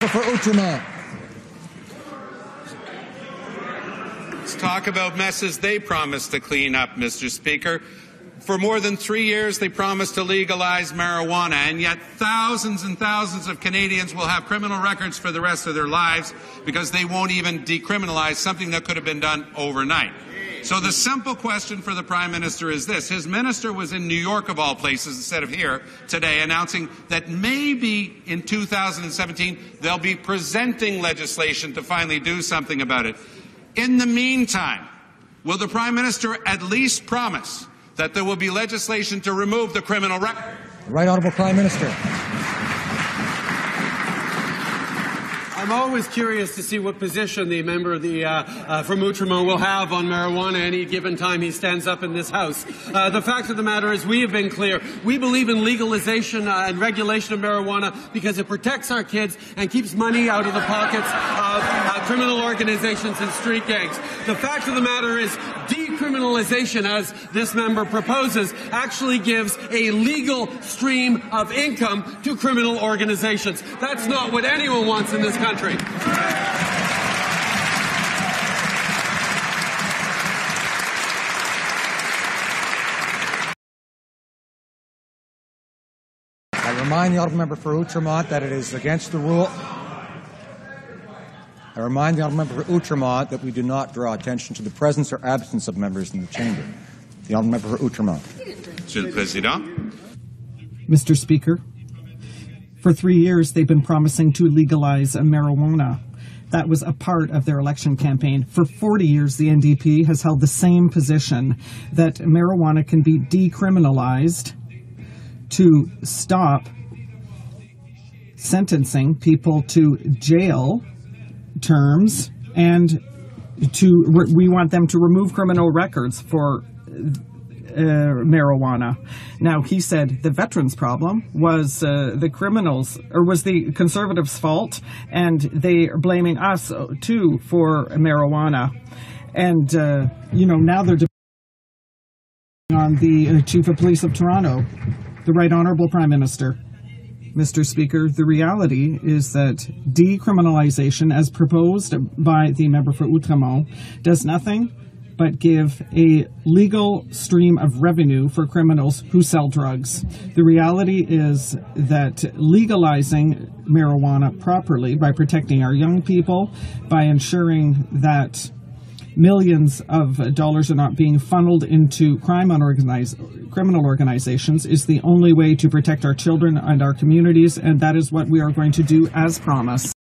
member for Outremont. Let's talk about messes they promised to clean up, Mr. Speaker. For more than 3 years, they promised to legalize marijuana, and yet thousands and thousands of Canadians will have criminal records for the rest of their lives because they won't even decriminalize something that could have been done overnight. So the simple question for the Prime Minister is this. His minister was in New York, of all places, instead of here today, announcing that maybe in 2017 they'll be presenting legislation to finally do something about it. In the meantime, will the Prime Minister at least promise that there will be legislation to remove the criminal record? Right Honourable Prime Minister. I'm always curious to see what position the member from Outremont will have on marijuana any given time he stands up in this House. The fact of the matter is we have been clear. We believe in legalization and regulation of marijuana because it protects our kids and keeps money out of the pockets of criminal organizations and street gangs. The fact of the matter is decriminalization, as this member proposes, actually gives a legal stream of income to criminal organizations. That's not what anyone wants in this country. I remind the honourable member for Outremont that it is against the rule. I remind the honourable member for Outremont that we do not draw attention to the presence or absence of members in the chamber. The honourable member for Outremont. Monsieur le Président. Mr. Speaker, for 3 years they've been promising to legalize marijuana. That was a part of their election campaign. For 40 years, the NDP has held the same position that marijuana can be decriminalized to stop sentencing people to jail terms, and we want them to remove criminal records for marijuana. Now, he said the veterans' problem was the criminals, or was the Conservatives' fault, and they are blaming us, too, for marijuana. And, now they're debating on the Chief of Police of Toronto, the Right Honourable Prime Minister. Mr. Speaker, the reality is that decriminalization, as proposed by the member for Outremont, does nothing but give a legal stream of revenue for criminals who sell drugs. The reality is that legalizing marijuana properly, by protecting our young people, by ensuring that millions of dollars are not being funneled into criminal organizations, is the only way to protect our children and our communities, and that is what we are going to do as promised.